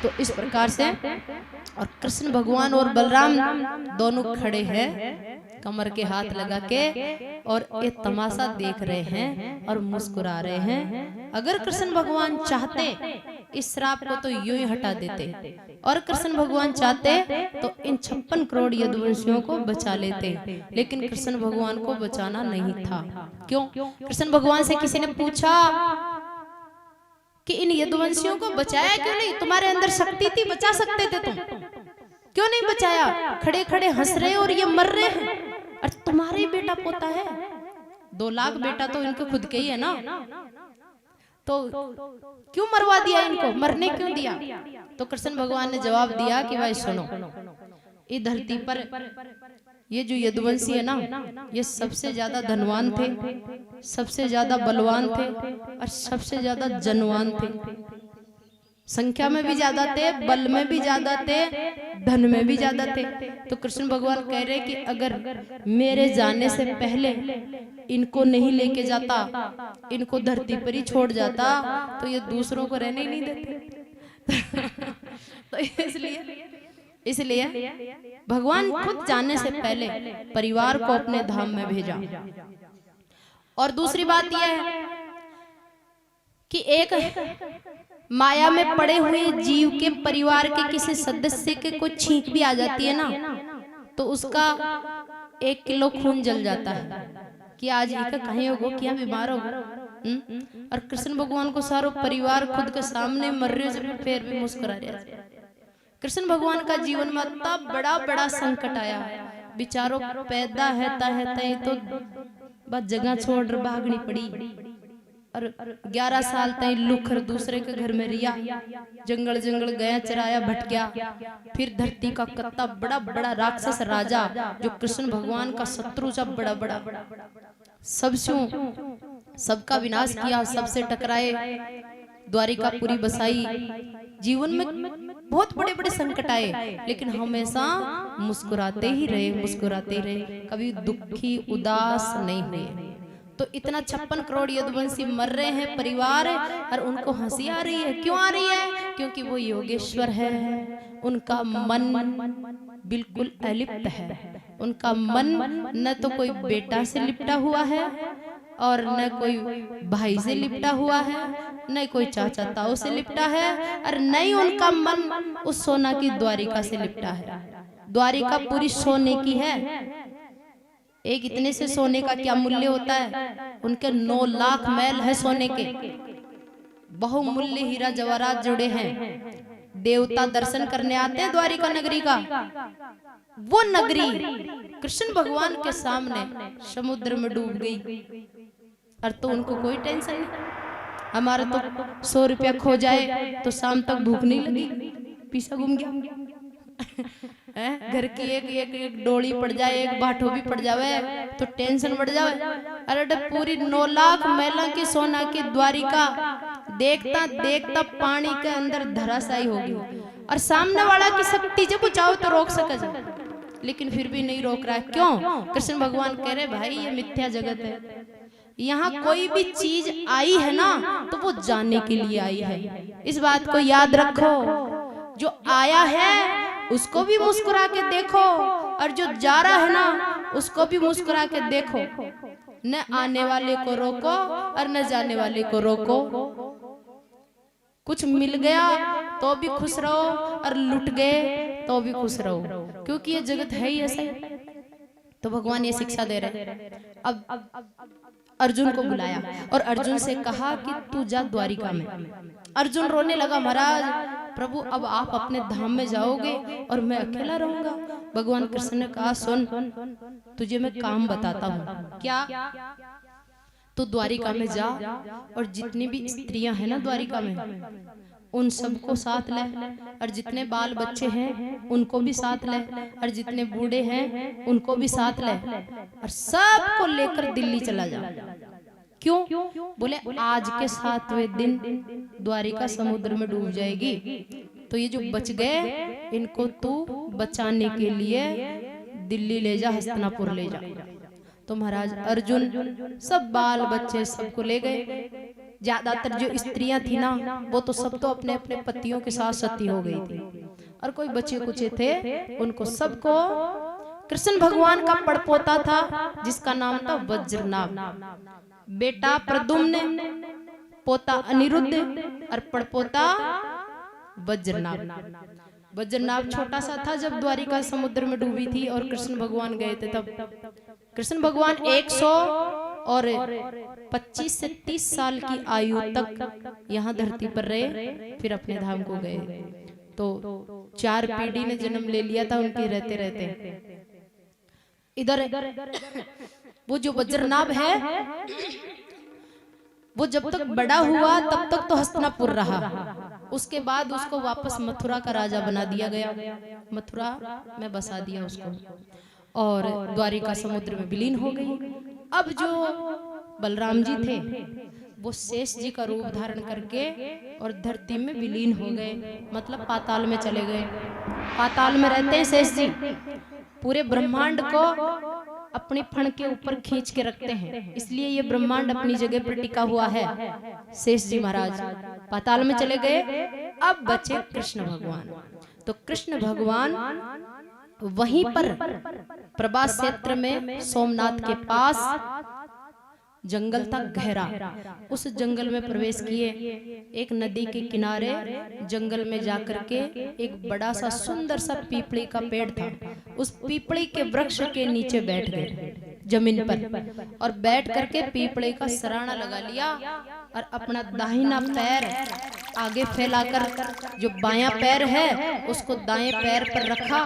तो इस प्रकार से और कृष्ण भगवान और बलराम दोनों खड़े हैं कमर के हाथ लगा के और ये तमाशा देख रहे हैं और मुस्कुरा रहे हैं। अगर कृष्ण भगवान चाहते इस श्राप को तो यूं ही हटा देते, और कृष्ण भगवान चाहते तो इन 56 करोड़ यदुवंशियों को बचा लेते, लेकिन कृष्ण भगवान को बचाना नहीं था। क्यों? कृष्ण भगवान से किसी ने पूछा कि इन यदुवंशियों को बचाया क्यों नहीं? तुम्हारे अंदर शक्ति थी, बचा सकते थे तुम, क्यों नहीं बचाया? खड़े खड़े हंस रहे और ये मर रहे हैं, और तुम्हारे बेटा पोता है, 2 लाख बेटा तो इनके खुद के ही है ना, तो क्यों मरवा दिया इनको, मरने क्यों दिया? तो कृष्ण भगवान ने जवाब दिया कि भाई सुनो, इस धरती पर ये जो यदुवंशी है ना, ये सबसे ज्यादा धनवान थे, सबसे ज्यादा बलवान थे और सबसे ज्यादा जनवान थे। संख्या में भी ज्यादा थे, बल में भी ज्यादा थे, धन में भी ज्यादा थे। तो कृष्ण भगवान कह रहे कि अगर मेरे जाने से पहले इनको नहीं लेके जाता, इनको धरती पर ही छोड़ जाता, तो ये दूसरों को रहने ही नहीं देते। तो इसलिए भगवान खुद जाने से पहले परिवार को अपने धाम में भेजा। और दूसरी बात यह है कि एक माया में पड़े हुए जीव के परिवार के किसी सदस्य के कोई छींक भी आ जाती है ना, तो उसका 1 किलो खून जल जाता है कि आज एक कहीं होगो, क्या बीमार होगो। और कृष्ण भगवान को सारो परिवार खुद के सामने मर रहे हो, फिर भी मुस्कुरा रहे। कृष्ण भगवान का जीवन में इतना बड़ा बड़ा संकट आया, बिचारों पैदा है तो बस जगह छोड़ भागनी पड़ी, और 11 साल तक लुखर दूसरे के घर में रिया, जंगल जंगल गया, चराया, भटकिया। फिर धरती का कत्ता बड़ा बड़ा राक्षस राजा जो कृष्ण भगवान का शत्रु था, बड़ा बड़ा सबका विनाश किया, सबसे टकराए, द्वारिकापुरी बसाई। जीवन में बहुत बड़े बड़े संकट आए, लेकिन हमेशा मुस्कुराते ही रहे, कभी दुखी उदास नहीं हुए। तो इतना 56 करोड़ यदुवंशी मर रहे हैं परिवार, और उनको हंसी आ रही है। क्यों आ रही है? क्योंकि वो योगेश्वर है, उनका मन बिल्कुल अलिप्त है। उनका मन न तो कोई बेटा से लिपटा हुआ है, और न कोई भाई से लिपटा हुआ है, न कोई चाचा ताऊ से लिपटा है, और न ही उनका मन उस सोना की द्वारिका से लिपटा है। द्वारिका पूरी सोने की है। एक इतने से सोने का क्या मूल्य होता है? उनके 9 लाख महल है सोने के, बहुमूल्य हीरा जवाहरात जुड़े हैं। देवता दर्शन करने आते हैं द्वारिका नगरी का। वो नगरी कृष्ण भगवान के सामने समुद्र में डूब गई, और तो उनको कोई टेंशन नहीं। हमारा तो 100 रुपया खो जाए तो शाम तक भूख नहीं लगी, पीछा घूम गया। घर की एक डोली पड़ जाए, एक बाठो भी पड़ जावे तो टेंशन बढ़ जावे। अरे पूरी 9 लाख महिला की सोना की द्वारिका देखता देखता पानी के अंदर धराशायी होगी, और सामने वाला की शक्ति जब चाहो तो रोक सके, लेकिन फिर भी नहीं रोक रहा है। क्यों? कृष्ण भगवान कह रहे भाई ये मिथ्या जगत है, यहाँ कोई भी चीज आई है ना तो वो जाने के लिए आई है। इस बात को याद रखो, जो आया है उसको भी मुस्कुरा के देखो, और जो जा रहा है ना उसको भी मुस्कुरा के देखो। न आने वाले को रोको और न जाने वाले को रोको। कुछ मिल गया तो भी खुश रहो, और लुट गए तो भी खुश रहो, क्योंकि ये जगत है ही ऐसा। तो भगवान ये शिक्षा दे रहे। अब अर्जुन को बुलाया और अर्जुन से कहा कि तू जा द्वारिका में। अर्जुन रोने लगा, महाराज प्रभु अब आप अपने धाम में जाओगे और मैं अकेला रहूंगा। भगवान कृष्ण ने कहा सुन, तुझे मैं काम बताता हूँ। क्या? तू द्वारिका में जा और जितनी भी स्त्रियां हैं ना द्वारिका में, उन सबको साथ ले, और जितने बाल बच्चे हैं उनको भी साथ ले, और जितने बूढ़े हैं उनको भी साथ ले, और सबको लेकर दिल्ली चला जा। क्यों? बोले आज के 7वें दिन द्वारिका समुद्र में डूब जाएगी, तो ये जो बच गए इनको तू बचाने के लिए दिल्ली ले जा, हस्तिनापुर ले जा। तो महाराज अर्जुन सब बाल बच्चे सबको ले गए, ज्यादातर जो स्त्रियां थी ना, वो तो सब तो अपने अपने पतियों के साथ सती हो गई थी, और कोई बच्चे कुचे थे, उनको सबको कृष्ण भगवान का पड़पोता था जिसका नाम था वज्रनाभ। बेटा प्रद्युम्न, पोता अनिरुद्ध और पड़पोता वज्रनाभ। वज्रनाभ छोटा सा था जब द्वारिका समुद्र में डूबी थी और कृष्ण भगवान गए थे, तब कृष्ण भगवान 125 से 30 साल की आयु तक यहाँ धरती पर रहे, फिर अपने धाम को गए। तो 4 पीढ़ी ने जन्म ले लिया था उनके रहते रहते। इधर वो जो वज्रनाभ है, वो जब तक बड़ा हुआ तब तक तो हस्तिनापुर रहा, उसके बाद उसको वापस मथुरा का राजा बना दिया गया, मथुरा में बसा दिया उसको, और द्वारिका समुद्र में विलीन हो गई। अब जो बलराम जी थे वो शेष जी का रूप धारण करके और धरती में विलीन हो गए, मतलब पाताल में चले गए। पाताल में रहते हैं शेष जी, पूरे ब्रह्मांड को अपनी फण के ऊपर खींच के रखते हैं, इसलिए ये ब्रह्मांड अपनी जगह पर टिका हुआ है। शेष जी महाराज पाताल में चले गए। अब बचे कृष्ण भगवान। तो कृष्ण भगवान वहीं पर प्रभास क्षेत्र में सोमनाथ के पास जंगल था गहरा, उस जंगल में प्रवेश किए। एक नदी के किनारे जंगल में जाकर के एक बड़ा सा सुंदर सा पीपड़ी का पेड़ था, उस पीपड़ी के वृक्ष के नीचे बैठ गए जमीन पर, और बैठ करके पीपड़ी का सराहना लगा लिया और अपना दाहिना पैर आगे फैलाकर जो बायां पैर है उसको दाएं पैर पर रखा,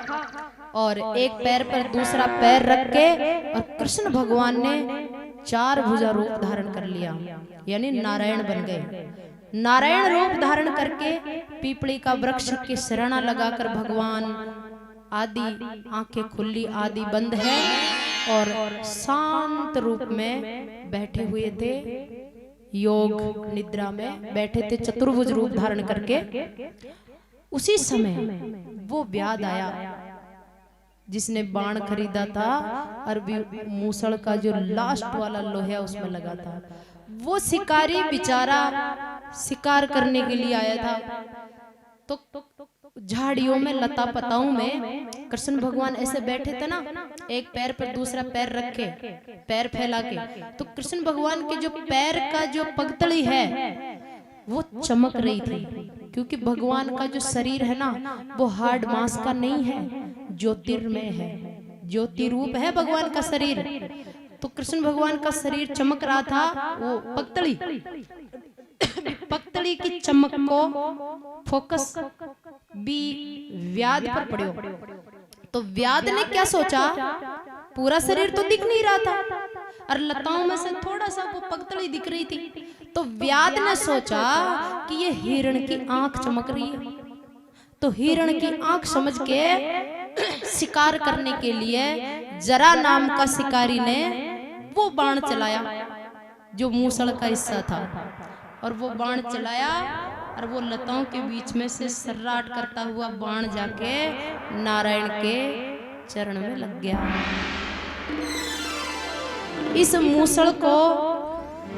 और एक पैर पर दूसरा पैर रख के, और कृष्ण भगवान ने 4 भुजा रूप धारण कर लिया, यानी नारायण बन गए। नारायण रूप धारण करके पीपड़ी का वृक्ष की सराहना लगाकर भगवान आदि आंखें खुली आदि बंद है और शांत रूप में बैठे हुए थे, योग निद्रा में बैठे थे, चतुर्भुज रूप धारण करके। उसी समय वो व्याध आया जिसने बाण खरीदा था, अरबी मूसल का जो लास्ट वाला लोहा उसमें लगा था। वो शिकारी बेचारा शिकार करने के लिए आया था, तो झाड़ियों में लता पताओं में कृष्ण भगवान ऐसे बैठे थे ना, एक पैर पर दूसरा पैर रखे, पैर फैला के, तो कृष्ण भगवान के जो पैर का जो पगतड़ी है वो चमक रही थी, क्योंकि भगवान का जो शरीर है ना वो हार्ड मांस का नहीं है, ज्योतिर्मय है, ज्योति रूप है भगवान का शरीर। तो कृष्ण भगवान का शरीर चमक रहा था, वो पगतड़ी की चमक को फोकस भी व्याध पर पड़ो। तो व्याध ने क्या सोचा, पूरा शरीर तो दिख नहीं रहा था और लताओं में से थोड़ा सा वो पगतड़ी दिख रही थी, तो व्याध ने सोचा कि ये हिरण की आंख चमक रही है। तो हिरण की आंख समझ के शिकार करने के लिए जरा नाम का शिकारी ने वो बाण चलाया जो मूसल का हिस्सा था, और वो बाण चलाया और वो लताओं के बीच में से सर्राट करता हुआ बाण जाके नारायण के चरण में लग गया। इस मूसल को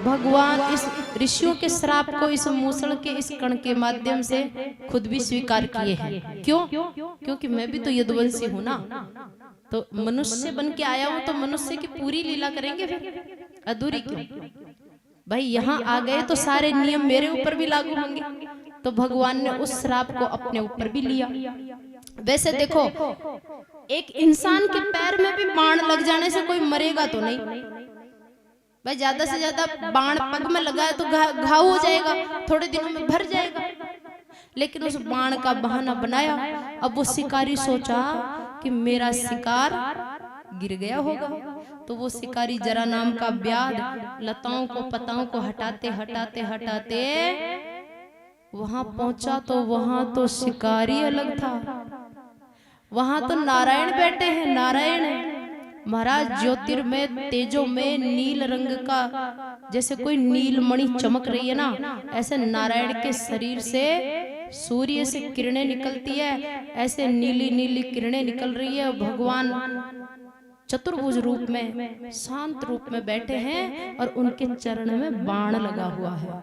भगवान, इस ऋषियों के श्राप को इस मूसल के इस कण के माध्यम से खुद भी स्वीकार किए हैं। क्यों? क्योंकि मैं भी तो यदुवंशी हूं ना, तो मनुष्य बन के आया हूं, तो मनुष्य की पूरी लीला करेंगे, फिर अधूरी क्यों? भाई यहाँ आ गए तो सारे नियम मेरे ऊपर भी लागू होंगे, तो भगवान ने उस श्राप को अपने ऊपर भी लिया। वैसे देखो, एक इंसान के पैर में भी बाण लग जाने से कोई मरेगा तो नहीं भाई, ज्यादा से ज्यादा बाण पग में लगा है तो घाव हो जाएगा, थोड़े दिनों में भर जाएगा, लेकिन उस बाण का बहाना बनाया। अब वो शिकारी सोचा कि मेरा शिकार गिर गया होगा, तो वो शिकारी जरा नाम का व्याध लताओं को पताओं को हटाते हटाते हटाते वहां पहुंचा, तो वहां तो शिकारी अलग था, वहां तो नारायण बैठे हैं। नारायण महाराज ज्योतिर्मय तेजो में नील रंग का, जैसे कोई नीलमणि चमक रही है ना, ऐसे नारायण के शरीर से सूर्य से किरणें निकलती है, ऐसे नीली नीली किरणें निकल रही है। भगवान चतुर्भुज रूप में, शांत रूप में बैठे हैं और उनके चरण में बाण लगा हुआ है।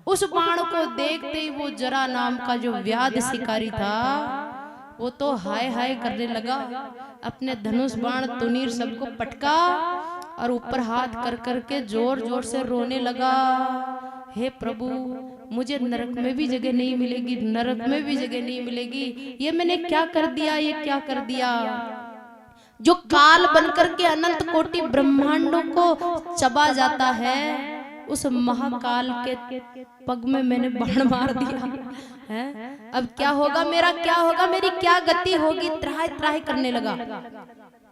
उस बाण को देखते ही वो जरा नाम का जो व्याध शिकारी था वो तो हाय हाय करने लगा, अपने धनुष बाण तुनीर सबको पटका और ऊपर हाथ कर करके जोर जोर से रोने लगा, हे प्रभु मुझे नरक में भी जगह नहीं मिलेगी, नरक में भी जगह नहीं मिलेगी, ये मैंने क्या कर दिया, ये क्या कर दिया। जो काल बनकर के अनंत कोटि ब्रह्मांडों को चबा जाता है, उस महाकाल के पग में मैंने बाण मार दिया है। अब क्या होगा मेरा, क्या होगा, मेरी क्या गति होगी, त्राहि त्राहि करने लगा।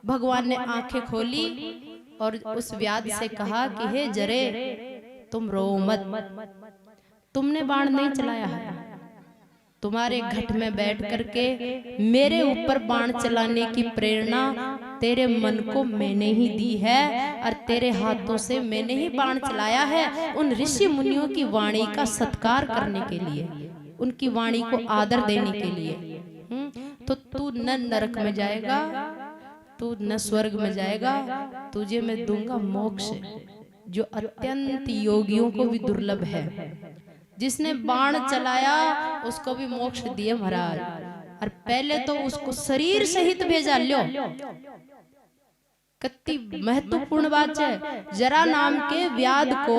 भगवान ने आंखें खोली और उस व्याध से कहा कि हे जरे तुम रो मत, तुमने बाण नहीं चलाया है, तुम्हारे घट में बैठ करके मेरे ऊपर बाण चलाने की प्रेरणा तेरे मन को मैंने ही दी है और तेरे हाथों से मैंने ही बाण चलाया है, उन ऋषि मुनियों की वाणी का सत्कार करने के लिए, उनकी वाणी को आदर देने के लिए। तो तू न नरक में जाएगा, तू न स्वर्ग में जाएगा, तुझे मैं दूंगा मोक्ष, जो अत्यंत योगियों को भी दुर्लभ है। जिसने बाण चलाया उसको भी मोक्ष दिए महाराज, और पहले तो उसको शरीर सहित भेजा। लो कितनी महत्वपूर्ण बात है, जरा नाम के व्याध को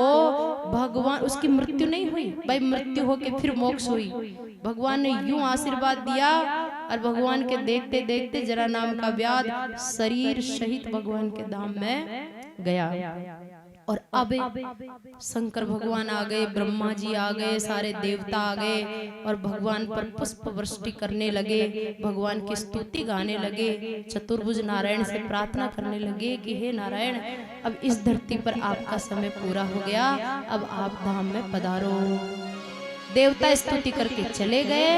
भगवान, उसकी मृत्यु नहीं हुई भाई, मृत्यु होके फिर मोक्ष हुई। भगवान ने यूं आशीर्वाद दिया और भगवान के देखते देखते जरा नाम का व्याध शरीर सहित भगवान के धाम में गया। और अब शंकर भगवान आ गए, ब्रह्मा जी आ गए, सारे देवता आ गए और भगवान पर पुष्प वृष्टि करने लगे, भगवान की स्तुति गाने लगे, चतुर्भुज नारायण से प्रार्थना करने लगे कि हे नारायण, अब इस धरती पर आपका समय पूरा हो गया, अब आप धाम में पधारो। देवता स्तुति करके चले गए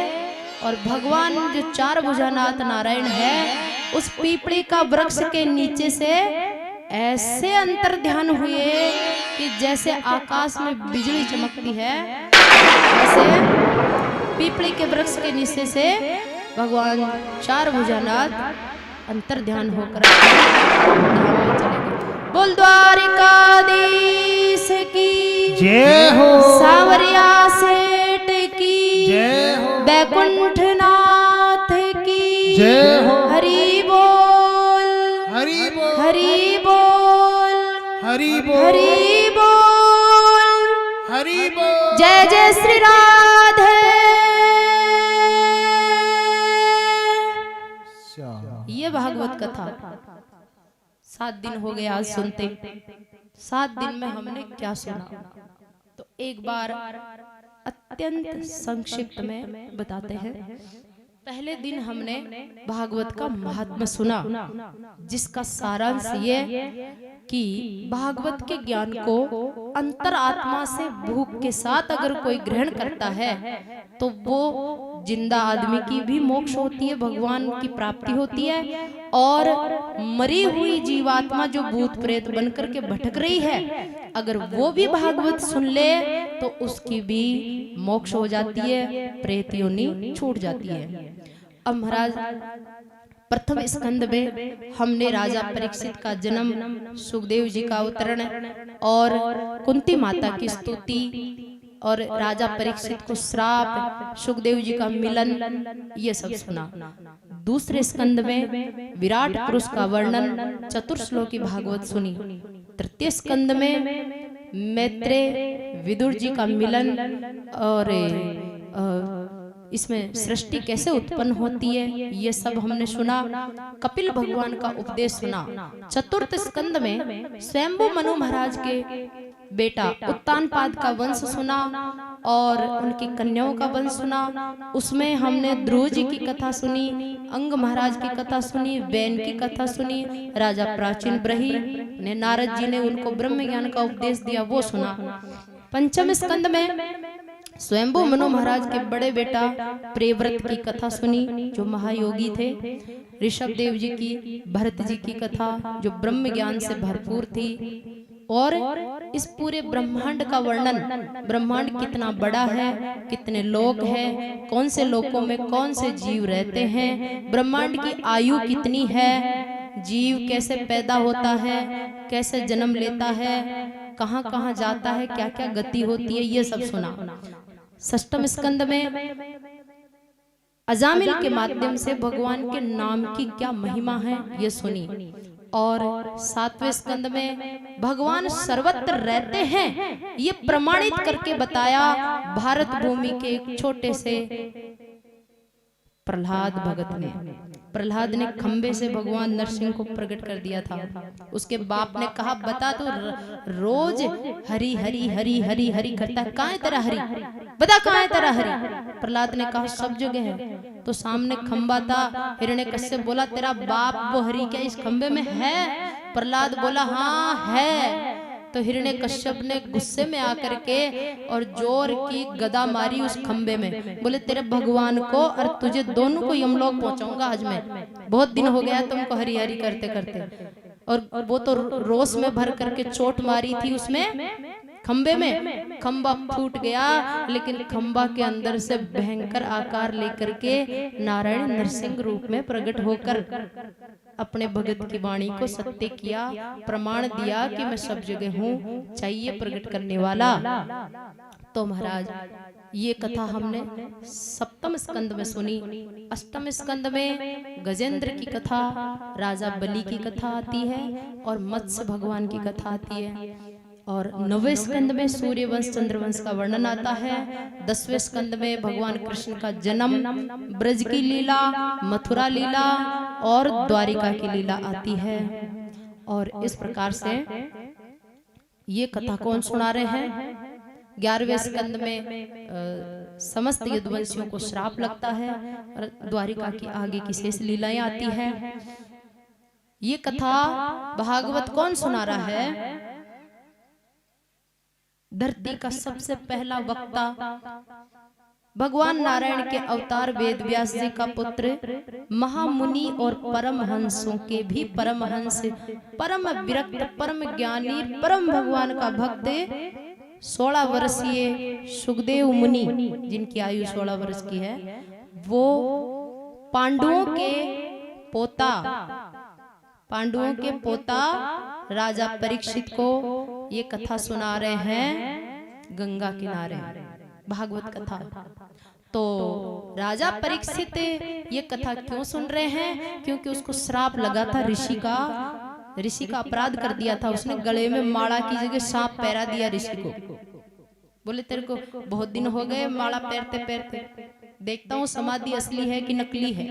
और भगवान जो चार भुजानाथ नारायण है, उस पीपड़ी का वृक्ष के नीचे से ऐसे अंतर ध्यान हुए कि जैसे आकाश में बिजली चमकती है, ऐसे पीपड़ी के वृक्ष के नीचे से भगवान चार भुजानाथ अंतर ध्यान होकर चले गए। बोल द्वारिकाधीश की जय हो, सावरिया सेठ की जय हो, बैकुंठनाथ की जय हो, हरि बोल, हरि बोल, हरि बोल, हरि बोल, हरि बोल, हरि बोल। जय जय श्री राधे। ये भागवत कथा 7 दिन हो गए आज सुनते। 7 दिन में हमने क्या सुना, तो एक बार अत्यंत संक्षिप्त में बताते हैं। पहले दिन हमने भागवत का महात्म्य सुना, जिसका सारांश ये कि भागवत के ज्ञान को अंतर आत्मा से भूख के साथ अगर कोई ग्रहण करता है तो वो जिंदा आदमी की भी मोक्ष होती है, भगवान की प्राप्ति होती है, और मरी हुई जीवात्मा जो भूत प्रेत बनकर के भटक रही है, अगर वो भी भागवत सुन ले तो उसकी भी मोक्ष हो जाती है, प्रेत योनि छूट जाती है। अब महाराज प्रथम स्कंद में हमने राजा परीक्षित का जन्म, सुखदेव जी का अवतरण और कुंती माता की स्तुति और राजा परीक्षित को श्राप, सुखदेव जी का मिलन, ये सब सुना। दूसरे स्कंद में विराट पुरुष का वर्णन, चतुर्श्लोकी भागवत सुनी। तृतीय स्कंद में मैत्रेय विदुर जी का मिलन और इसमें सृष्टि कैसे उत्पन्न होती है, ये सब हमने सुना। कपिल भगवान का उपदेश सुना। चतुर्थ स्कंद में स्वयंभू मनु महाराज के बेटा उत्तानपाद का वंश सुना और उनकी कन्याओं का वंश सुना। उसमें हमने ध्रुव जी की कथा सुनी, अंग महाराज की कथा सुनी, वैन की कथा सुनी, राजा प्राचीन ब्रही ने नारद जी ने उनको ब्रह्म ज्ञान का उपदेश दिया, वो सुना। पंचम स्कंद में स्वयंभू मनु महाराज के बड़े बेटा प्रियव्रत की कथा सुनी, जो महायोगी थे। ऋषभ देव जी की, भरत जी की कथा जो ब्रह्म ज्ञान से भरपूर थी। और इस पूरे ब्रह्मांड का वर्णन, ब्रह्मांड कितना बड़ा है, कितने लोक हैं, कौन से लोकों में कौन से जीव रहते हैं, ब्रह्मांड की आयु कितनी है, जीव कैसे पैदा होता है, कैसे जन्म लेता है, कहाँ कहाँ जाता है, क्या क्या गति होती है, ये सब सुना। षष्ठम स्कंद में अजामिल के माध्यम से भगवान के नाम की क्या महिमा है ये सुनी। और सातवें स्कंद में भगवान सर्वत्र रहते हैं ये प्रमाणित करके बताया भारत भूमि के एक छोटे से प्रहलाद भगत ने। प्रहलाद ने खंबे से भगवान नरसिंह को प्रकट कर दिया था। उसके बाप ने कहा बता तो रोज हरि हरि हरि हरि हरि करता है, कहाँ है तेरा हरि, बता कहाँ है तेरा हरि। प्रहलाद ने कहा सब जगह है। तो सामने खंबा था, हिरण्यकश्यप बोला तेरा बाप वो हरि क्या इस खंबे में है? प्रहलाद बोला हाँ है। तो हिरण्यकश्यप ने गुस्से में आकर के और जोर की गदा मारी उस खंबे में, बोले तेरे भगवान को और तुझे दोनों को यमलोक पहुंचाऊंगा आज मैं, बहुत दिन हो गया तुमको हरि हरि करते करते। और वो तो रोष में भर करके चोट मारी थी उसमें खंबे में, खंबा फूट गया, लेकिन खंबा के अंदर से भयंकर आकार लेकर के नारायण नरसिंह रूप में प्रकट होकर अपने भगत की वाणी को सत्य किया, प्रमाण दिया कि मैं सब जगह हूँ, चाहिए प्रकट करने वाला। तो महाराज ये कथा हमने सप्तम स्कंद में सुनी। अष्टम स्कंद में गजेंद्र की कथा, राजा बलि की कथा आती है और मत्स्य भगवान की कथा आती है। और नवे स्कंद में सूर्यवंश चंद्रवंश का वर्णन आता है। 10वें स्कंद में भगवान कृष्ण का जन्म, ब्रज की लीला, मथुरा लीला और द्वारिका की लीला आती है। और इस प्रकार से ये कथा कौन सुना रहे हैं? 11वें स्कंद में समस्त यदुवंशियों को श्राप लगता है और द्वारिका की आगे की शेष लीलाएं आती है। ये कथा भागवत कौन सुना रहा है? धरती का सबसे पहला वक्ता भगवान नारायण के अवतार वेद व्यास जी का पुत्र, महामुनि और परमहंसों के भी परमहंस, परम विरक्त, परम ज्ञानी, परम भगवान का भक्त 16 वर्षीय सुखदेव मुनि, जिनकी आयु 16 वर्ष की है, वो पांडवों के पोता राजा परीक्षित को ये कथा सुना रहे हैं गंगा किनारे, भागवत कथा। तो राजा परीक्षित ये कथा क्यों सुन रहे हैं? क्योंकि उसको श्राप लगा था, ऋषि का अपराध कर दिया था। उसने गले में माला की जगह सांप पहरा दिया ऋषि को। बोले तेरे को बहुत दिन हो गए माला पहनते पहनते, देखता हूँ समाधि असली है कि नकली है।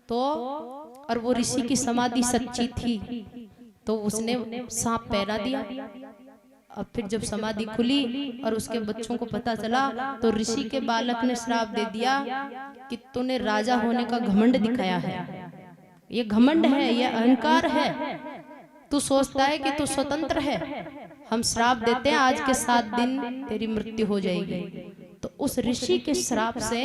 तो और वो ऋषि की समाधि सच्ची थी, तो उसने सांप पहरा दिया। अब फिर जब समाधि खुली और उसके बच्चों को पता चला, तो ऋषि के बालक ने श्राप दे दिया कि तूने राजा होने का घमंड दिखाया है, ये घमंड है, ये अहंकार है, तू सोचता है कि तू स्वतंत्र है, हम श्राप देते हैं आज के 7 दिन तेरी मृत्यु हो जाएगी। तो उस ऋषि के श्राप से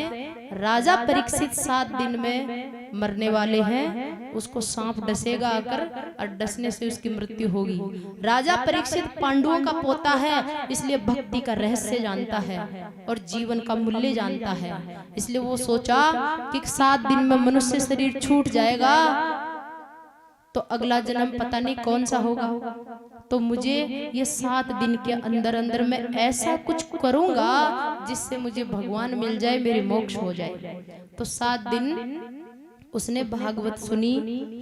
राजा परीक्षित 7 दिन में मरने वाले हैं। उसको सांप डसेगा आकर और डसने से उसकी मृत्यु होगी। राजा परीक्षित पांडवों का पोता है, इसलिए भक्ति का रहस्य जानता है और जीवन का मूल्य जानता है। इसलिए वो सोचा कि 7 दिन में मनुष्य शरीर छूट जाएगा तो अगला जन्म पता नहीं कौन सा होगा, तो मुझे ये 7 दिन के अंदर अंदर मैं ऐसा कुछ करूंगा जिससे मुझे भगवान मिल जाए, मेरे मोक्ष हो जाए। तो 7 दिन उसने भागवत सुनी।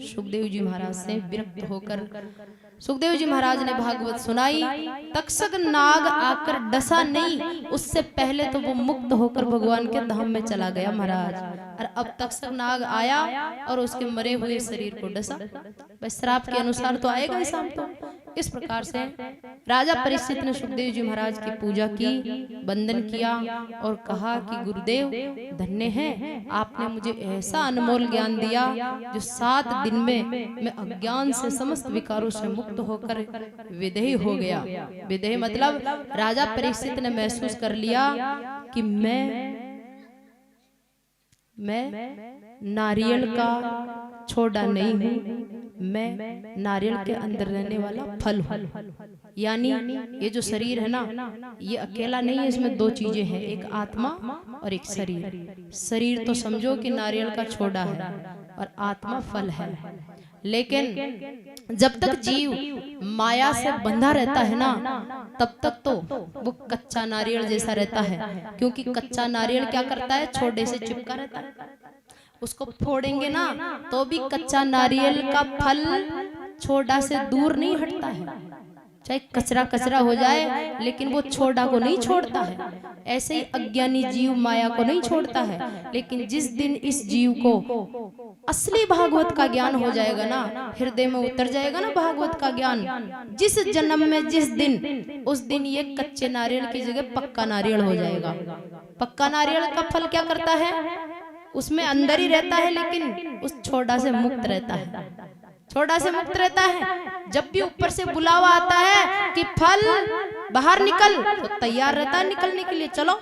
सुखदेव जी महाराज से विरक्त होकर सुखदेव जी महाराज ने भागवत सुनाई। तक्षक नाग आकर डसा नहीं, उससे पहले तो वो मुक्त होकर भगवान के धाम में चला गया महाराज। और अब तक्षक नाग आया और उसके मरे हुए शरीर को डसा। बस श्राप के अनुसार तो आएगा ही शाम को। इस प्रकार से राजा परीक्षित ने सुखदेव जी महाराज की पूजा की, वंदन किया और कहा कि गुरुदेव धन्य हैं, आपने मुझे ऐसा अनमोल ज्ञान दिया जो 7 दिन में मैं अज्ञान से समस्त विकारों से मुक्त होकर विदेही हो गया। विदेही मतलब राजा परीक्षित ने महसूस कर लिया कि मैं नारियल का छोड़ा नहीं हूँ, मैं नारियल के अंदर रहने वाला फल हूँ। यानी ये जो शरीर है ना, ये अकेला नहीं है, इसमें 2 चीजें हैं, एक आत्मा और एक शरीर। शरीर तो समझो कि नारियल का छोड़ा है और आत्मा फल है। लेकिन जब तक जीव माया से बंधा रहता है ना, तब तक तो वो कच्चा नारियल जैसा रहता है। क्योंकि कच्चा नारियल क्या करता है, छोटे से चिपका रहता है। उसको फोड़ेंगे ना तो भी कच्चा नारियल का फल छोड़ा से दूर नहीं हटता है, चाहे कचरा कचरा हो जाए, लेकिन वो छोड़ा को नहीं छोड़ता है। ऐसे ही अज्ञानी जीव माया को नहीं छोड़ता है। लेकिन जिस दिन इस जीव को असली भागवत का ज्ञान हो जाएगा ना, हृदय में उतर जाएगा ना भागवत का ज्ञान, जिस जन्म में जिस दिन, उस दिन ये कच्चे नारियल की जगह पक्का नारियल हो जाएगा। पक्का नारियल का फल क्या करता है, उसमें अंदर ही रहता है, लेकिन उस छोड़ा से मुक्त रहता है। छोड़ा से मुक्त रहता है। जब भी ऊपर से बुलावा आता है कि फल बाहर निकल, तो तैयार रहता है निकलने के लिए, चलो।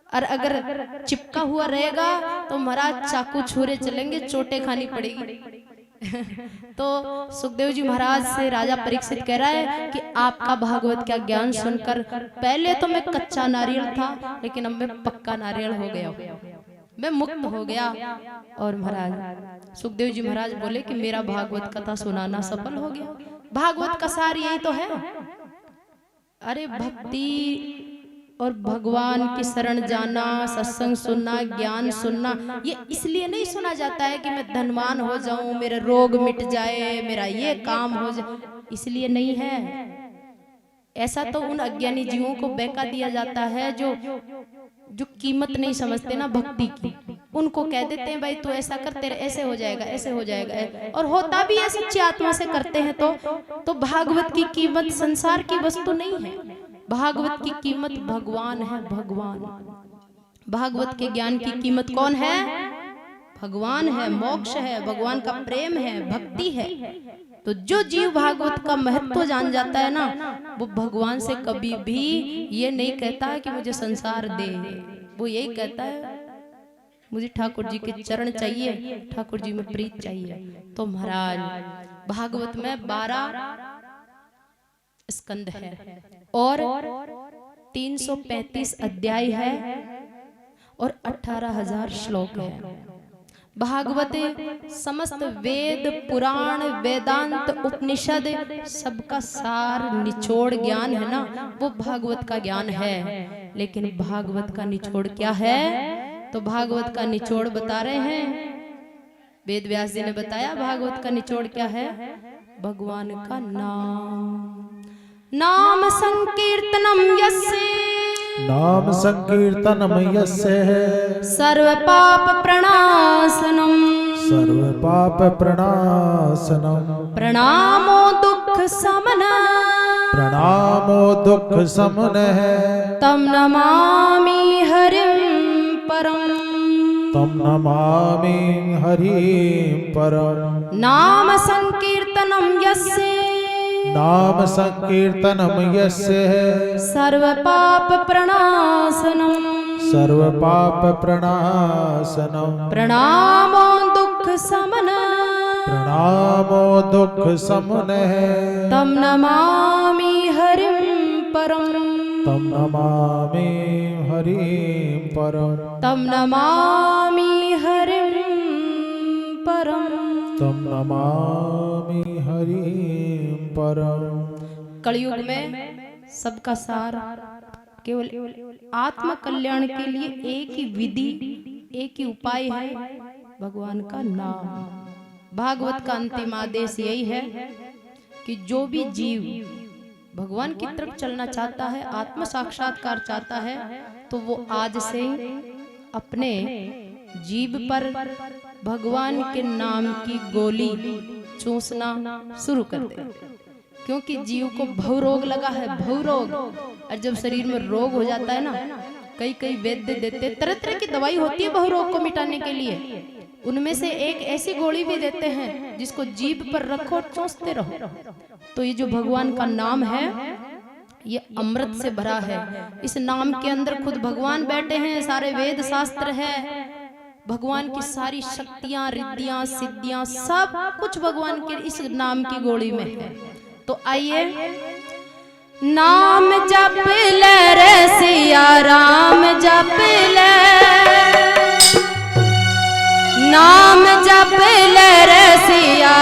और अगर चिपका हुआ रहेगा तो महाराज चाकू छुरे चलेंगे, चोटें खानी पड़ेगी। तो सुखदेव जी महाराज से राजा परीक्षित कह रहा है कि आपका भागवत का ज्ञान सुनकर पहले तो मैं कच्चा नारियल था, लेकिन अब मैं पक्का नारियल हो गया, मैं मुक्त हो गया। और महाराज सुखदेव जी महाराज बोले कि मेरा भागवत कथा सुनाना सफल हो गया। भागवत का सार यही तो है, अरे भक्ति और भगवान की शरण जाना, सत्संग सुनना, ज्ञान सुनना। ये इसलिए नहीं सुना जाता है कि मैं धनवान हो जाऊं, मेरे रोग मिट जाए, मेरा ये काम हो जाए, इसलिए नहीं है। ऐसा तो उन अज्ञानी जीवों को बहका दिया जाता है जो कीमत नहीं समझते ना भक्ति की। उनको कह देते हैं भाई तू ऐसा कर, तेरे ऐसे हो जाएगा, ऐसे हो जाएगा, और होता भी है सच्ची आत्मा से करते हैं तो भागवत की कीमत संसार की वस्तु नहीं है। भागवत की कीमत भगवान है, भगवान। भागवत के ज्ञान की कीमत कौन है, भगवान है, मोक्ष है, भगवान का प्रेम है, भक्ति है। तो जो जीव भागवत का महत्व जान जाता है ना, वो भगवान से कभी भी ये नहीं कहता है कि मुझे संसार दे, वो यही कहता है मुझे ठाकुर जी के चरण चाहिए, ठाकुर जी में प्रीत चाहिए। तो महाराज भागवत में 12 स्कंद है और 335 अध्याय है और 18,000 श्लोक है। भागवत समस्त वेद पुराण वेदांत उपनिषद सबका सार निचोड़ ज्ञान है ना, वो भागवत का ज्ञान है। लेकिन भागवत का निचोड़ क्या है, तो भागवत का निचोड़ बता रहे हैं, वेद व्यास जी ने बताया भागवत का निचोड़ क्या है, भगवान का नाम संकीर्तनम यस्य, नाम संकीर्तनम यस्य सर्व पाप प्रणाशनम, सर्व पाप प्रणाशनम, प्रणामो दुख समनः, प्रणामो दुख समनः, तम नमामि हरिं परम, तम नमामि हरिं परम। नाम संकीर्तनम यस्य, नाम संकीर्तनम यस्य सर्व पाप प्रणाशनम, सर्व पाप प्रणाशनम, प्रणामो दुख समनः, प्रणामो दुख समनः, तम नमामि हरिं परम, तम नमामि हरिं परम, तम नमामि हरिं परम, तम नमामि हरिं परम। कलयुग में सबका सार केवल आत्म कल्याण के लिए एक ही विधि, एक ही उपाय है, भगवान का नाम। भागवत का अंतिम आदेश यही है कि जो भी जीव भगवान की तरफ चलना चाहता है, आत्म साक्षात्कार चाहता है, तो वो आज से अपने जीभ पर भगवान के नाम की गोली चूसना शुरू कर दे। क्योंकि जीव को भव रोग लगा है, भव रोग। और जब शरीर में रोग हो जाता है ना, कई कई वैद्य देते, तरह तरह की दवाई होती है भव रोग को मिटाने के लिए। उनमें से एक ऐसी गोली भी देते हैं जिसको जीभ पर रखो और चूसते रहो। तो ये जो भगवान का नाम है, ये अमृत से भरा है। इस नाम के अंदर खुद भगवान बैठे हैं, सारे वेद शास्त्र है, भगवान की सारी शक्तियां, रिद्धियां, सिद्धियां, सब कुछ भगवान के इस नाम की गोली में है। तो आइए नाम जप ले रे सिया राम, जप ले नाम जप ले रे सिया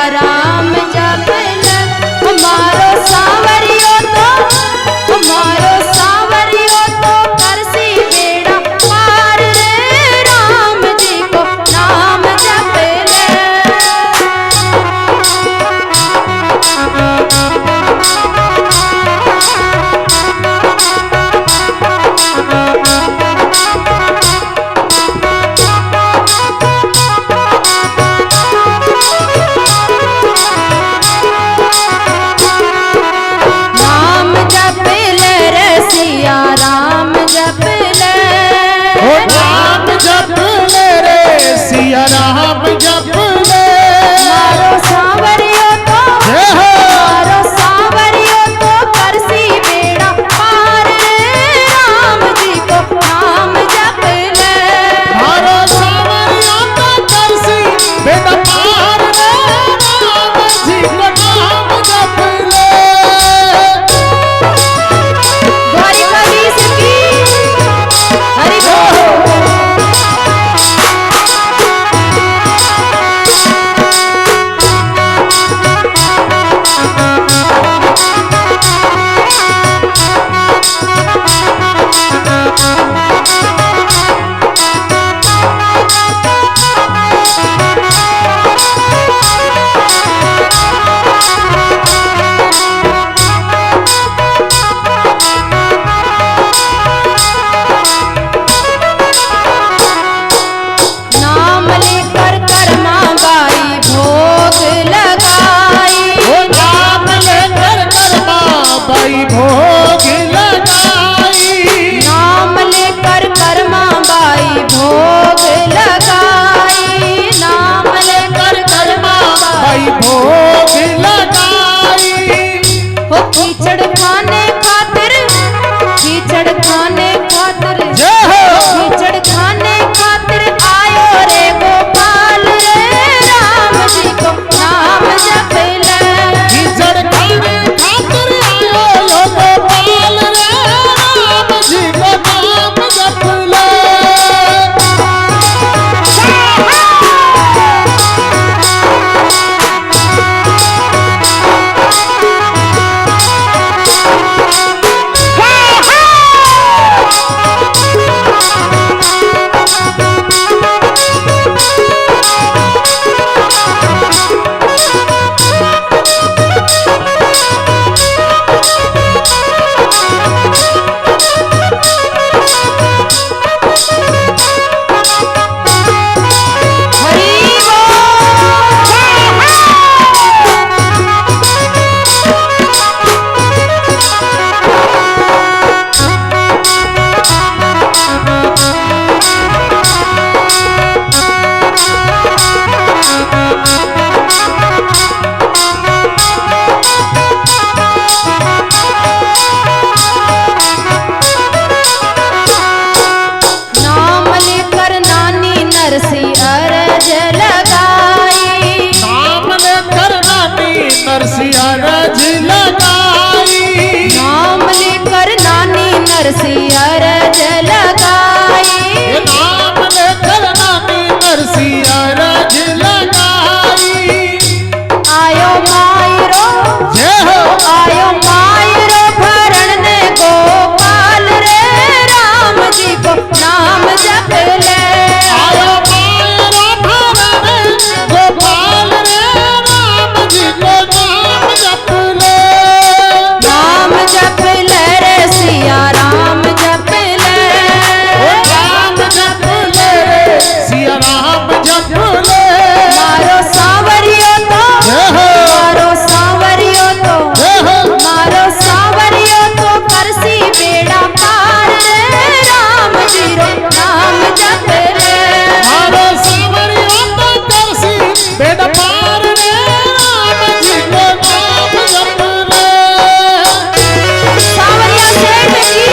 नरसी अरज लगाई। नाम लेकर नानी नरसी अरज लगाई। नाम लेकर नानी नरसी अरज लगाई। नाम लेकर नानी नरसी अरज लगाई। आयो मायरो जय हो। आयो मायरो भरण ने गोपाल रे राम जी को नाम जप ले। आयो मायरो भरण गोपाल रे राम जी को नाम जप ले। नाम जप ले रे सिया राम जप ले। राम जप ले रे सिया राम जप ले। मारो सांवरियो तो जय हो। मारो सांवरियो तो जय हो। मारो सांवरियो तो करसी बेड़ा पार रे राम जी रो नाम जप ले। मारो सांवरिया तो करसी बेड़ा पार रे राम जी को नाम जप ले। सांवरिया सेठ की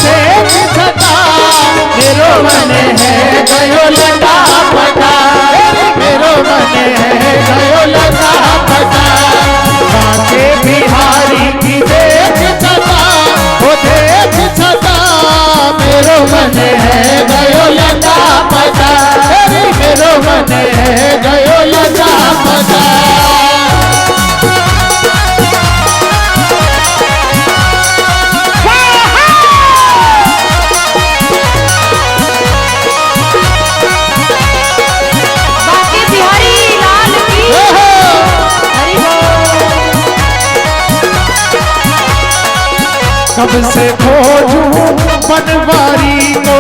देख छटा मेरो मन है गयो लटा पटा मेरो मन है गयो लटा पटा बाके बिहारी की देख छटा वो देख छटा मेरो मन है गयो लटा पटा मेरो मन है गयो लटा पटा कब से खोजूं बनवारी को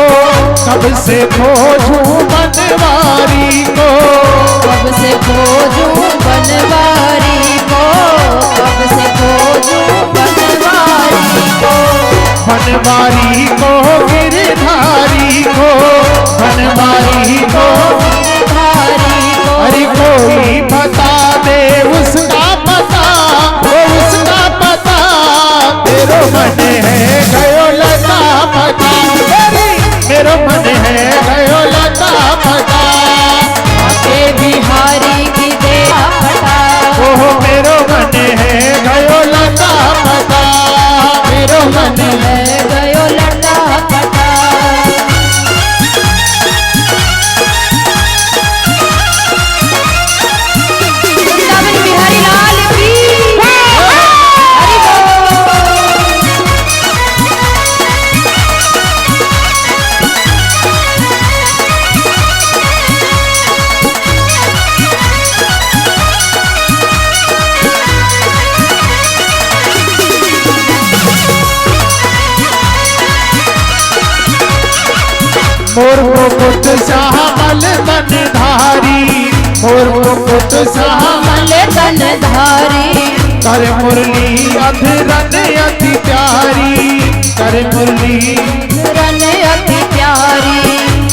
कब से खोजूं बनवारी को कब से खोजूं बनवारी को कब से खोजूं बनवारी को बनवारी को गिरधारी को बनवारी को गिरधारी को अरे कोई बता दे उसका पता वो उसका पता मेरो मन है गयो लता पता मेरो मन है गयो लता पता आके बिहारी की देख पटा ओहो मेरो मन है गयो लता पता मेरो मन है गयो लटा पटा वृंदावन बिहारी लाल की हरि बोल। मोर मुकुट श्यामल बन धारी मोर मुकुट श्यामल तन धारी कर मुरली अधरन अति प्यारी कर मुरली रन अति प्यारी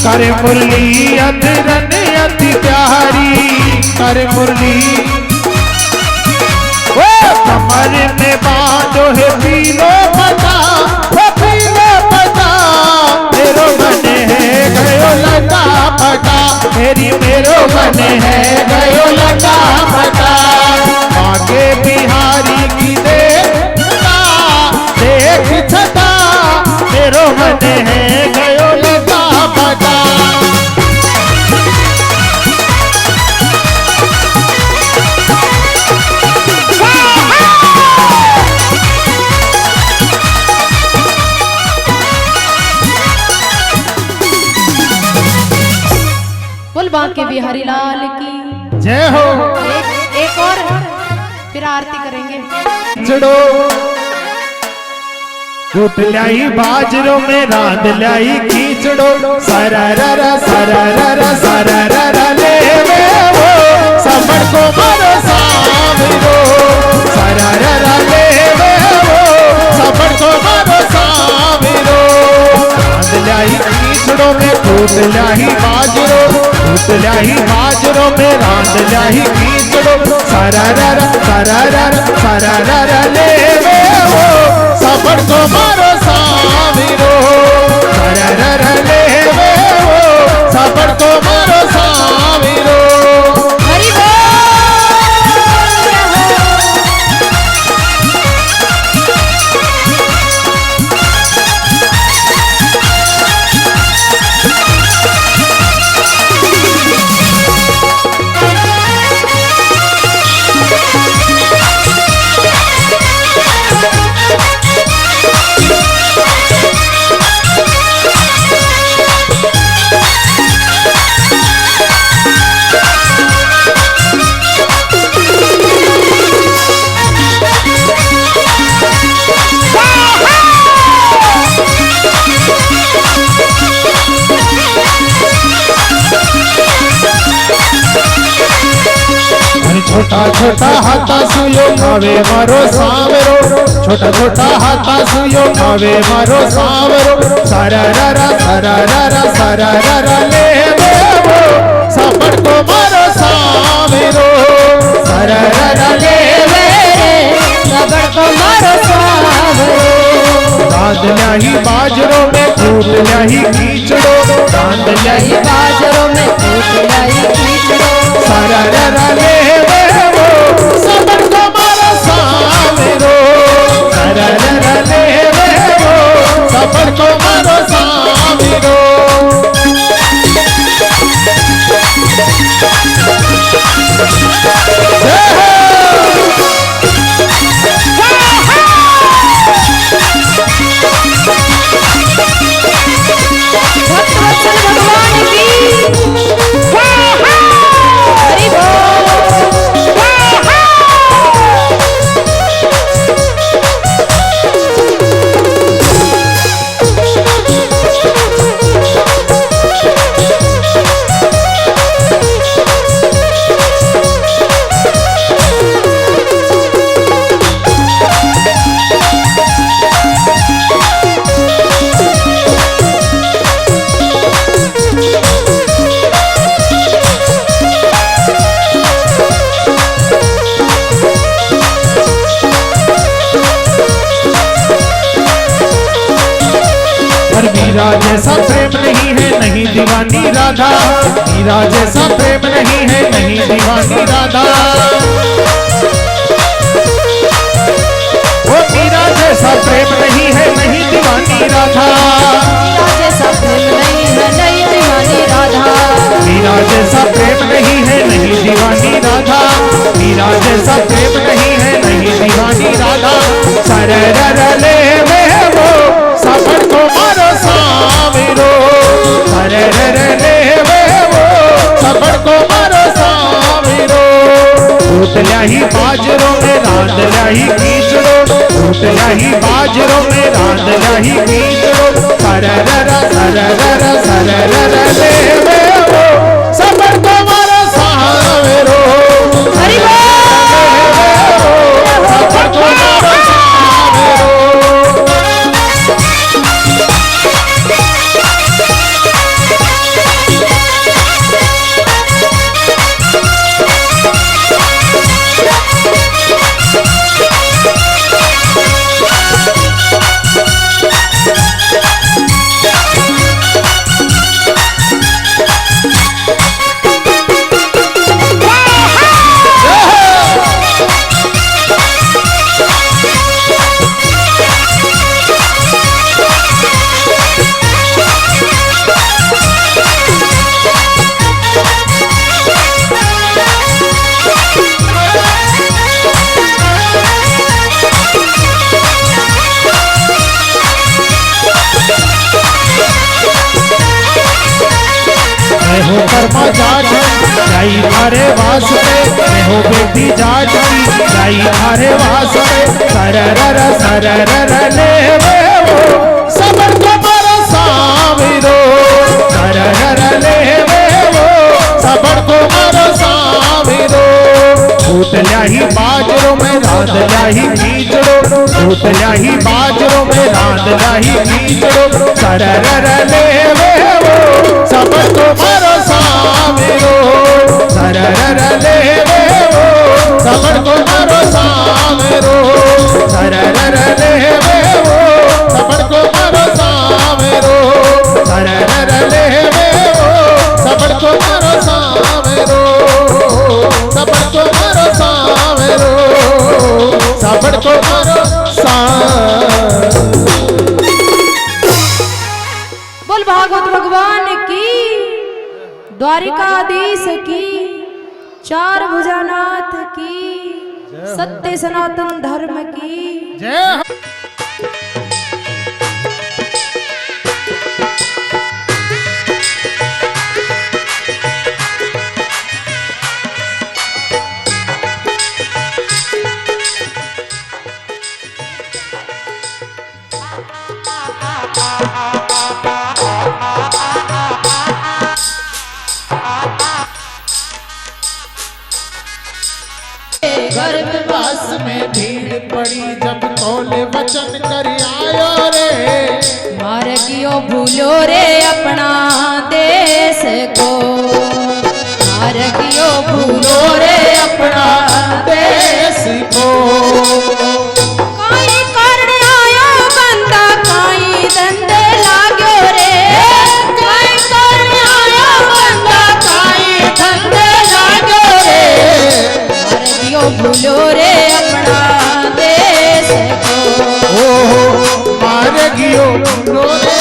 कर मुरली अधरन अति प्यारी कर मुरली ओ कमर में बांधो है पीलो पता वो पीलो पता मेरो मन है गयो लटा पटा मेरी मेरो मन है गयो लटा पटा आगे बिहारी की देख छटा मेरो मन है गयो लटा पटा बोल बांके बिहारी लाल की जय हो एक और फिर आरती करेंगे। जड़ो कूट लाई बाजरों में रांध लाई कीचड़ो सरररा सरररा सरररा ले वे वो समर को मारो सावरो सरररा ले वे वो समर को मारो सावरो रांध लाई कीचड़ों में कूट लाई बाजरों में रांध लाई कीचड़ो सरररा सरररा सरररा ले वे वो सफर को मारो साविरो सररर ले वे वो सफर को मारो साविरो हरि छोटा छोटा हाथा सुयो मावे मारो सावरो छोटा छोटा हाथा सुयो मावे मारो सावरो सरररा सरररा सरररा ले वो सफर को मारो सावरो सरररा ले सबर को मारो सावरो रांध लाई बाजरो ल्याही कीचड़ो रांध ल्याही बाजरों में कूट लाई कीचड़ो सरररा लेवे वो सबन को मारो सामेरो सरररा लेवे वो सबन को मारो सामेरो मीरा जैसा प्रेम नहीं है नहीं दीवानी राधा मीरा जैसा प्रेम नहीं है नहीं दीवानी राधा वो मीरा जैसा प्रेम नहीं है नहीं दीवानी राधा मीरा जैसा प्रेम नहीं है नहीं दीवानी राधा मीरा जैसा प्रेम नहीं है नहीं दीवानी राधा मीरा जैसा प्रेम नहीं है नहीं दीवानी राधा सररर ले वो सफर को मारो सामेरो सररर ले वो सफर को मारो सामेरो टूट ल्याही बाजरों में रांध ल्याही कीचड़ो टूट ल्याही बाजरों में रांध ल्याही कीचड़ो सररर सररर सररर ले वो सफर को मारो सामेरो हरि बोल सफर को मारो सामेरो कर्मा जाटी जाई थारे वास्ते मैं हो बेटी जाटी जाई थारे वास्ते सररर सररर ले वो सबन को मारो सामेरो सररर ले वो सबन को मारो सामेरो टूट ल्याही बाजरों में रांध ल्याही कीचड़ो टूट ल्याही बाजरों में रांध ल्याही कीचड़ो सररर ले वो सबन को मारो सामेरो सररर ले वो सबन को मारो सामेरो सररर ले वो सबन को मारो सामेरो सररर ले वो सबन को मारो सामेरो सबन को मारो सामेरो सबन को मारो बोल भागवत भगवान की द्वारिकाधीश की चार भुजानाथ की सत्य सनातन धर्म की जय गर्भवास में भीड़ पड़ी जब कौले वचन कर आयो रे मार्गियो भूलो रे अपना देश को मार्गियो भूलो रे अपना देश को काई कारण आयो बंदा काई धंधे लाग्यो रे भूलो रे अपना देश को। ओ मार गियो भूलो रे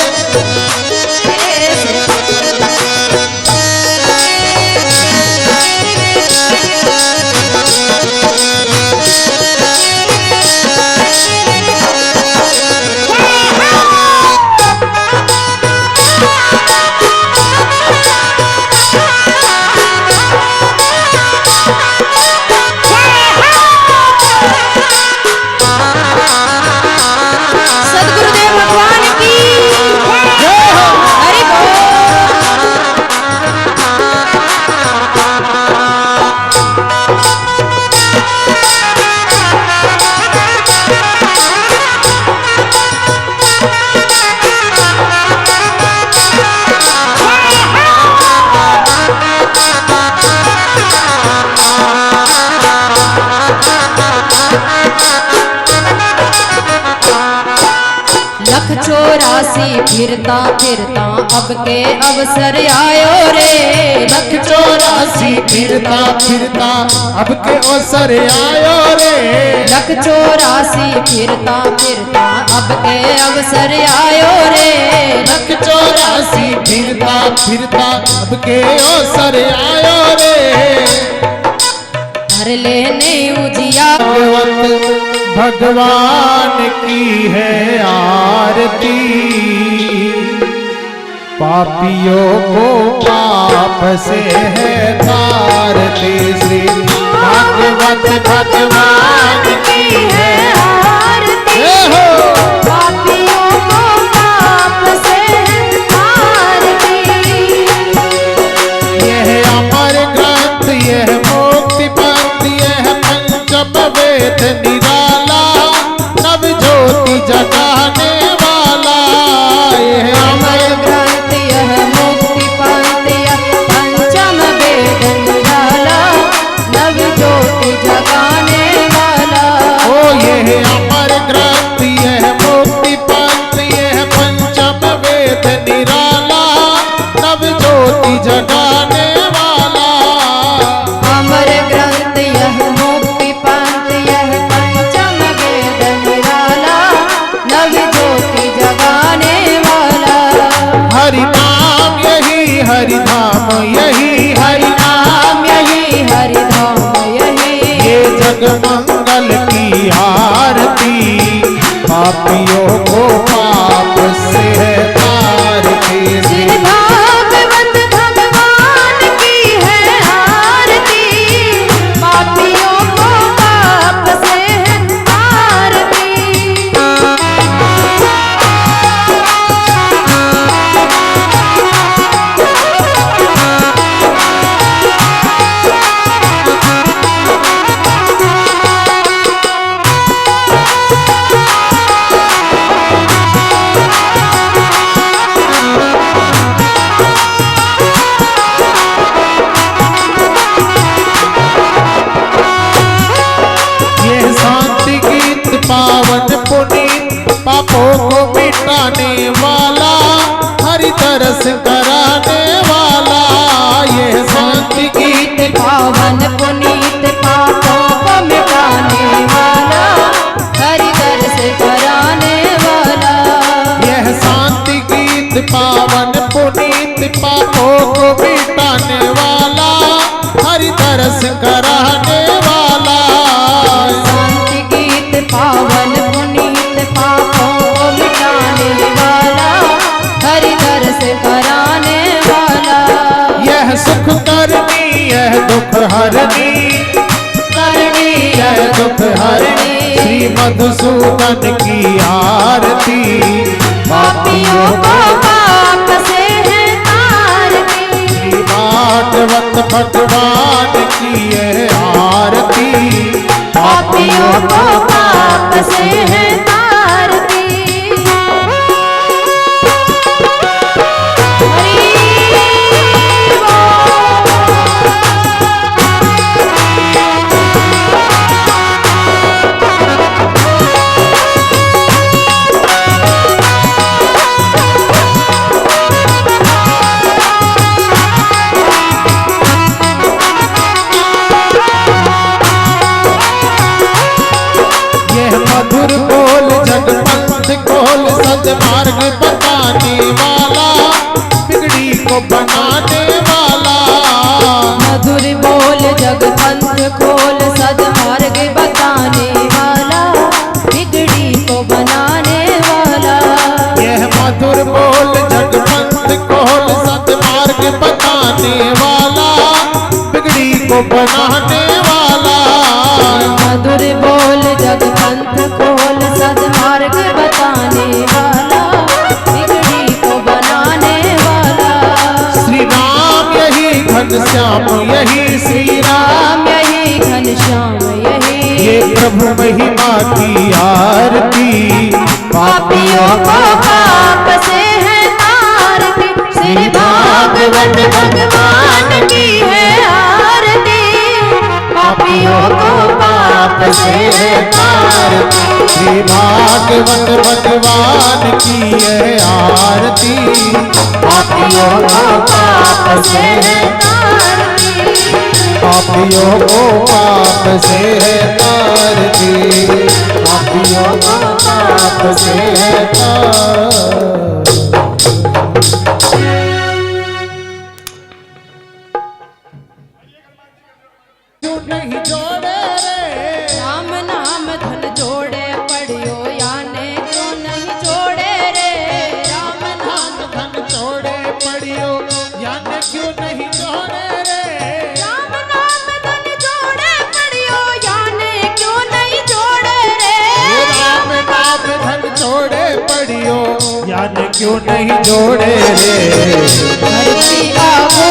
फिरता फिरता अब के अवसर आयो रे। लख 84 फिरता फिरता अब के अवसर आयो रे। लख 84 फिरता फिरता अब के अवसर आयो रे। लख 84 फिरता फिरता अब के अवसर आयो रे। हर लेने उजिया भगवान की है आरती। पापियों को पाप से है तारती। श्री भागवत भगवान की है आरती। पापियों को पाप से है तारती। यह अमर ग्रंथ यह मुक्ति पंथ यह पंचम वेद निराला नव ज्योति जगाने वाला। यह अमर ग्रंथ यह मुक्ति पंथ यह पंचम वेद निराला नव ज्योति जगाने वाला। ओ यह अमर ग्रंथ यह मुक्ति पंथ यह पंचम वेद निराला नव ज्योति जगाने वाला। अमर ग्रंथ यह मुक्ति पंथ यह पंचम वेद निराला नव ज्योति जगाने वाला। हरि नाम यही हरि धाम यही हरि नाम यही हरि धाम यही। ये जग मंगल की आरती। पापियों को पाप से है तारती। श्री भागवत भगवान की है आरती। पापियों को पाप से है तारती। यह शांति गीत पावन पुनीत पापों को मिटाने वाला हरि तरस कराने वाला। यह शांति गीत पावन पुनीत पापों को मिटाने वाला हरि तरस कराने वाला। यह शांति गीत पावन पुनीत पापों को मिटाने वाला हरि तरस कराने वाला। शांति गीत पावन पुनीत पापों को मिटाने वाला हरि तरस कराने वाला। यह सुख करनी यह दुख हरनी करनी यह दुख हरनी। श्री मधुसूदन की आरती। पापियों को पाप से है तारती। श्री भागवत भगवान की है आरती। पापियों को पाप से है तारती। सदमार्ग बताने वाला, बिगड़ी को बनाने वाला। मधुर बोल जग पंथ खोल, सदमार्ग बताने वाला, बिगड़ी को बनाने वाला। यह मधुर बोल जग पंथ खोल, सदमार्ग बताने वाला, बिगड़ी को बनाने वाला। मधुर बोल जग पंथ खोल, सदमार्ग बताने वाला, बिगड़ी को बनाने वाला। श्री राम यही घनश्याम यही श्री राम, यही घनश्याम यही, ये प्रभु महिमा की आरती। पापियों को पाप से है तारती, श्री भागवत भगवान की है आरती। पापियों को पाप से है तारती, श्री भागवत भगवान की है आरती। पापियों को पाप से है तारती। पापियों को पाप से है तारती, पापियों को पाप से है तारती। क्यों नहीं जोड़े रे राम नाम धन जोड़े पढ़ियो याने, क्यों नहीं जोड़े रे राम नाम धन जोड़े पड़ियो, याने क्यों नहीं जोड़े रे। राम नाम धन जोड़े पढ़ियो याने, क्यों नहीं जोड़े रे राम नाम धन जोड़े पड़ियो, याने क्यों नहीं जोड़े रे। धरती आबो